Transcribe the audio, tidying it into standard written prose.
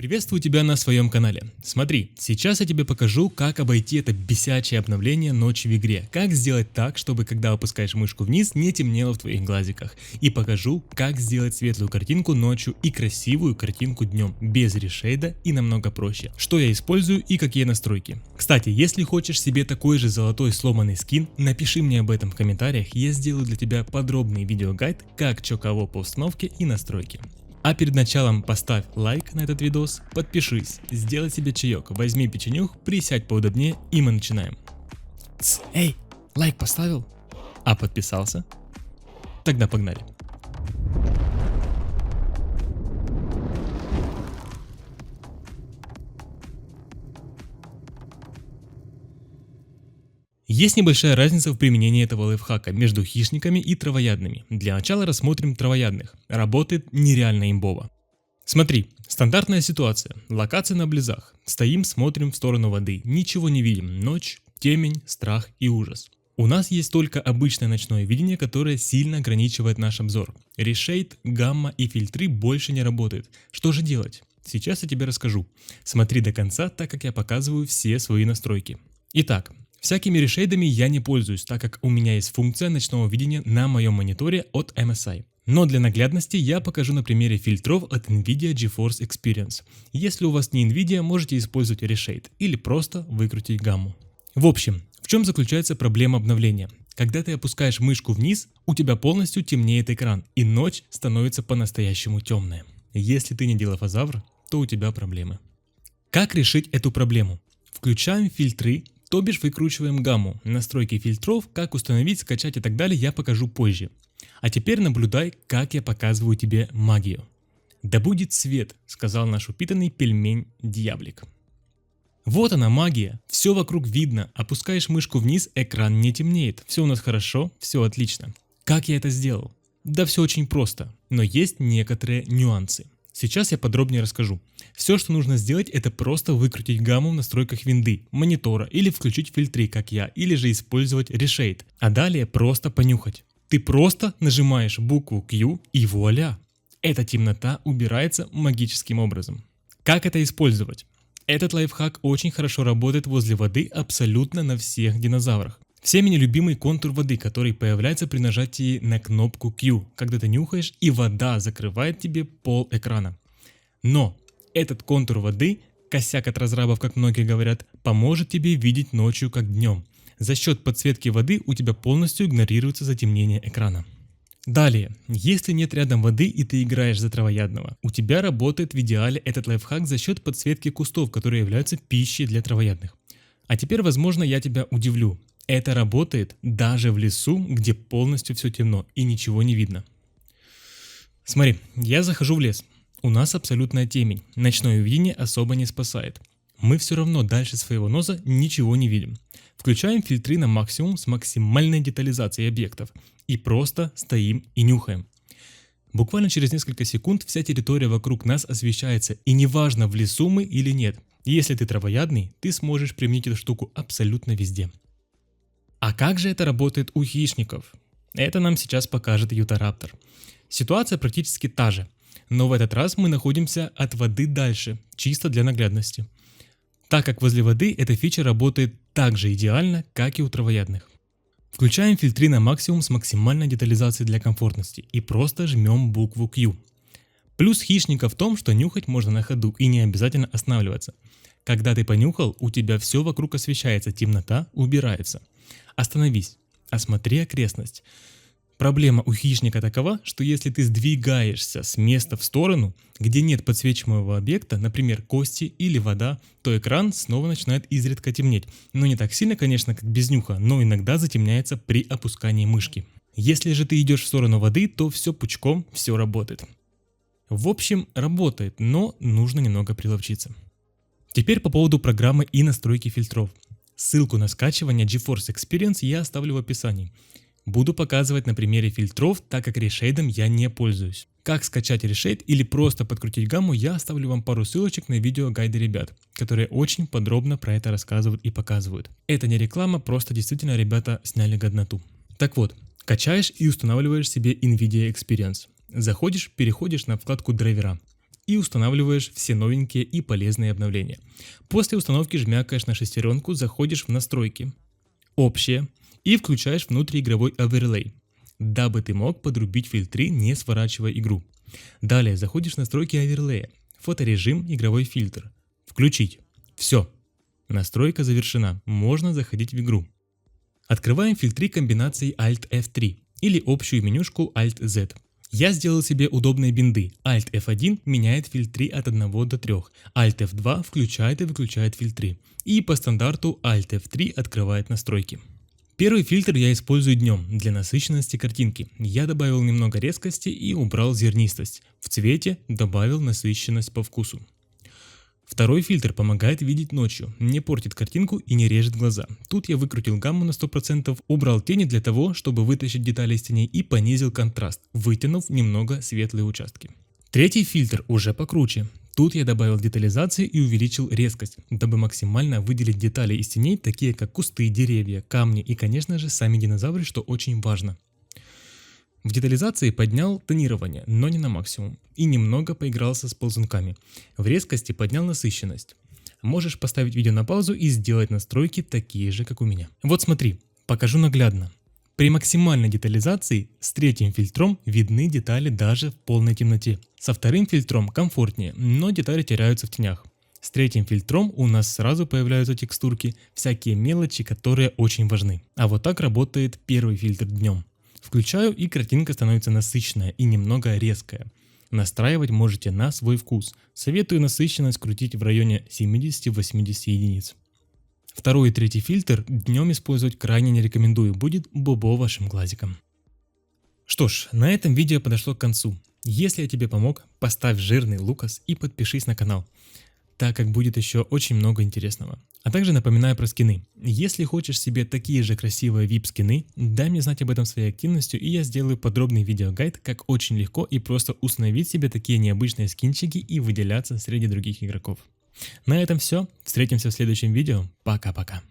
Приветствую тебя на своем канале. Смотри, сейчас я тебе покажу, как обойти это бесячее обновление ночи в игре. Как сделать так, чтобы когда опускаешь мышку вниз, не темнело в твоих глазиках. И покажу, как сделать светлую картинку ночью и красивую картинку днем, без решейда и намного проще. Что я использую и какие настройки. Кстати, если хочешь себе такой же золотой сломанный скин, напиши мне об этом в комментариях, я сделаю для тебя подробный видеогайд, как чё кого по установке и настройке. А перед началом поставь лайк на этот видос, подпишись, сделай себе чаек, возьми печенюх, присядь поудобнее и мы начинаем. Эй, лайк поставил? А подписался? Тогда погнали. Есть небольшая разница в применении этого лайфхака между хищниками и травоядными. Для начала рассмотрим травоядных. Работает нереально имбово. Смотри, стандартная ситуация. Локация на близах. Стоим, смотрим в сторону воды. Ничего не видим. Ночь, темень, страх и ужас. У нас есть только обычное ночное видение, которое сильно ограничивает наш обзор. Решейд, гамма и фильтры больше не работают. Что же делать? Сейчас я тебе расскажу. Смотри до конца, так как я показываю все свои настройки. Итак. Всякими решейдами я не пользуюсь, так как у меня есть функция ночного видения на моем мониторе от MSI. Но для наглядности я покажу на примере фильтров от NVIDIA GeForce Experience. Если у вас не NVIDIA, можете использовать решейд или просто выкрутить гамму. В общем, в чем заключается проблема обновления? Когда ты опускаешь мышку вниз, у тебя полностью темнеет экран, и ночь становится по-настоящему темная. Если ты не дилофазавр, то у тебя проблемы. Как решить эту проблему? Включаем фильтры. То бишь выкручиваем гамму. Настройки фильтров, как установить, скачать и так далее я покажу позже. А теперь наблюдай, как я показываю тебе магию. Да будет свет, сказал наш упитанный пельмень-дьявлик. Вот она магия, все вокруг видно, опускаешь мышку вниз, экран не темнеет, все у нас хорошо, все отлично. Как я это сделал? Да все очень просто, но есть некоторые нюансы. Сейчас я подробнее расскажу. Все, что нужно сделать, это просто выкрутить гамму в настройках винды, монитора или включить фильтры, как я, или же использовать решейд. А далее просто понюхать. Ты просто нажимаешь букву Q и вуаля! Эта темнота убирается магическим образом. Как это использовать? Этот лайфхак очень хорошо работает возле воды абсолютно на всех динозаврах. Всеми нелюбимый контур воды, который появляется при нажатии на кнопку Q, когда ты нюхаешь и вода закрывает тебе пол экрана. Но этот контур воды, косяк от разрабов, как многие говорят, поможет тебе видеть ночью как днем. За счет подсветки воды у тебя полностью игнорируется затемнение экрана. Далее, если нет рядом воды и ты играешь за травоядного, у тебя работает в идеале этот лайфхак за счет подсветки кустов, которые являются пищей для травоядных. А теперь, возможно, я тебя удивлю. Это работает даже в лесу, где полностью все темно и ничего не видно. Смотри, я захожу в лес. У нас абсолютная темень. Ночное видение особо не спасает. Мы все равно дальше своего носа ничего не видим. Включаем фильтры на максимум с максимальной детализацией объектов. И просто стоим и нюхаем. Буквально через несколько секунд вся территория вокруг нас освещается. И неважно, в лесу мы или нет. Если ты травоядный, ты сможешь применить эту штуку абсолютно везде. А как же это работает у хищников? Это нам сейчас покажет Ютараптор. Ситуация практически та же, но в этот раз мы находимся от воды дальше, чисто для наглядности. Так как возле воды эта фича работает так же идеально, как и у травоядных. Включаем фильтры на максимум с максимальной детализацией для комфортности и просто жмем букву Q. Плюс хищника в том, что нюхать можно на ходу и не обязательно останавливаться. Когда ты понюхал, у тебя все вокруг освещается, темнота убирается. Остановись, осмотри окрестность. Проблема у хищника такова, что если ты сдвигаешься с места в сторону, где нет подсвечиваемого объекта, например, кости или вода, то экран снова начинает изредка темнеть. Но не так сильно, конечно, как без нюха, но иногда затемняется при опускании мышки. Если же ты идешь в сторону воды, то все пучком, все работает. В общем, работает, но нужно немного приловчиться. Теперь по поводу программы и настройки фильтров. Ссылку на скачивание GeForce Experience я оставлю в описании. Буду показывать на примере фильтров, так как решейдом я не пользуюсь. Как скачать решейд или просто подкрутить гамму, я оставлю вам пару ссылочек на видеогайды ребят, которые очень подробно про это рассказывают и показывают. Это не реклама, просто действительно ребята сняли годноту. Так вот, качаешь и устанавливаешь себе NVIDIA Experience. Заходишь, переходишь на вкладку драйвера. и устанавливаешь все новенькие и полезные обновления. После установки жмякаешь на шестеренку, заходишь в настройки, общее и включаешь внутриигровой оверлей, дабы ты мог подрубить фильтры, не сворачивая игру. Далее заходишь в настройки оверлея, фоторежим, игровой фильтр, включить. Все, настройка завершена, можно заходить в игру. Открываем фильтры комбинацией Alt F3 или общую менюшку Alt Z. Я сделал себе удобные бинды. Alt F1 меняет фильтры от 1 до 3, Alt F2 включает и выключает фильтры, и по стандарту Alt F3 открывает настройки. Первый фильтр я использую днем для насыщенности картинки. Я добавил немного резкости и убрал зернистость. В цвете добавил насыщенность по вкусу. Второй фильтр помогает видеть ночью, не портит картинку и не режет глаза. Тут я выкрутил гамму на 100%, убрал тени для того, чтобы вытащить детали из теней и понизил контраст, вытянув немного светлые участки. Третий фильтр уже покруче. Тут я добавил детализации и увеличил резкость, дабы максимально выделить детали из теней, такие как кусты, деревья, камни и, конечно же, сами динозавры, что очень важно. В детализации поднял тонирование, но не на максимум, и немного поигрался с ползунками. В резкости поднял насыщенность. Можешь поставить видео на паузу и сделать настройки такие же, как у меня. Вот смотри, покажу наглядно. При максимальной детализации с третьим фильтром видны детали даже в полной темноте. Со вторым фильтром комфортнее, но детали теряются в тенях. С третьим фильтром у нас сразу появляются текстурки, всякие мелочи, которые очень важны. А вот так работает первый фильтр днем. Включаю, и картинка становится насыщенная и немного резкая. Настраивать можете на свой вкус. Советую насыщенность крутить в районе 70-80 единиц. Второй и третий фильтр днем использовать крайне не рекомендую, будет бобо вашим глазиком. Что ж, на этом видео подошло к концу. Если я тебе помог, поставь жирный лукас и подпишись на канал, так как будет еще очень много интересного. А также напоминаю про скины. Если хочешь себе такие же красивые VIP скины, дай мне знать об этом своей активностью, и я сделаю подробный видеогайд, как очень легко и просто установить себе такие необычные скинчики и выделяться среди других игроков. На этом все. Встретимся в следующем видео. Пока-пока.